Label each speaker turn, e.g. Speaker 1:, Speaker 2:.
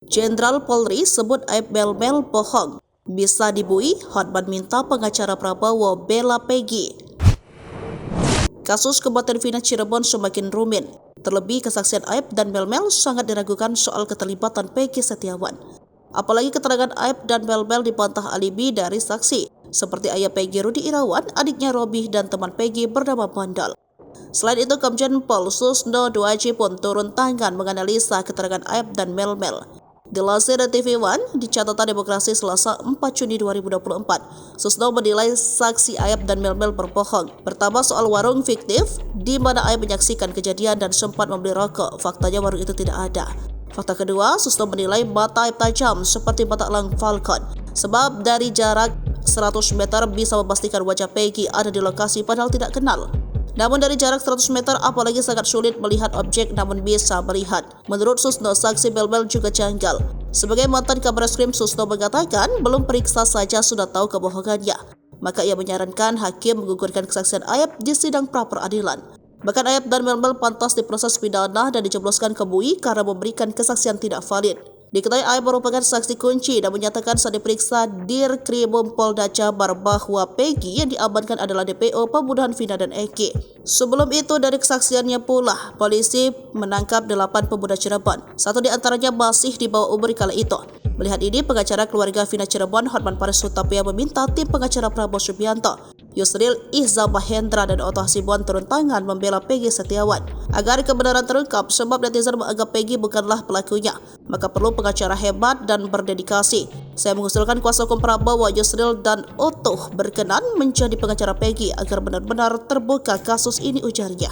Speaker 1: Jenderal Polri sebut aib Mel bohong. Bisa dibui, Hotman minta pengacara Prabowo bela Peggy. Kasus kematian Vina Cirebon semakin rumit. Terlebih kesaksian Aib dan Mel sangat diragukan soal keterlibatan Peggy Setiawan. Apalagi keterangan Aib dan Mel dibantah alibi dari saksi, seperti ayah Peggy Rudi Irawan, adiknya Robi, dan teman Peggy bernama Bandal. Selain itu, Komjen Pol Susno Duaji pun turun tangan menganalisa keterangan Aib dan Mel. Dilansir dari TV One, di catatan Demokrasi Selasa 4 Juni 2024, Susno menilai saksi Aib dan Mel berbohong. Pertama, soal warung fiktif, di mana Aib menyaksikan kejadian dan sempat membeli rokok. Faktanya warung itu tidak ada. Fakta kedua, Susno menilai mata Aib tajam seperti mata elang falcon, sebab dari jarak 100 meter bisa memastikan wajah Peggy ada di lokasi padahal tidak kenal. Namun dari jarak 100 meter apalagi sangat sulit melihat objek namun bisa melihat. Menurut Susno, saksi Mel juga janggal. Sebagai mantan Kabareskrim, Susno mengatakan belum periksa saja sudah tahu kebohongannya. Maka ia menyarankan hakim menggugurkan kesaksian Aib di sidang pra-peradilan. Bahkan Aib dan Mel pantas diproses pidana dan dijebloskan ke bui karena memberikan kesaksian tidak valid. Diketahui Aib merupakan saksi kunci dan menyatakan saat diperiksa Dirkrimum Polda Jabar bahwa Peggy yang diamankan adalah DPO pembunuhan Vina dan Eki. Sebelum itu, dari kesaksiannya pula, polisi menangkap 8 pemuda Cirebon. Satu di antaranya masih di bawah umur kala itu. Melihat ini, pengacara keluarga Vina Cirebon, Hotman Paris Hutapea, meminta tim pengacara Prabowo Subianto, Yusril Ihza Mahendra, dan Otto Hasibuan turun tangan membela Peggy Setiawan agar kebenaran terungkap, sebab netizen menganggap Peggy bukanlah pelakunya. Maka perlu pengacara hebat dan berdedikasi. Saya mengusulkan kuasa hukum Prabowo, Yusril, dan Otto berkenan menjadi pengacara Peggy agar benar-benar terbuka kasus ini, ujarnya.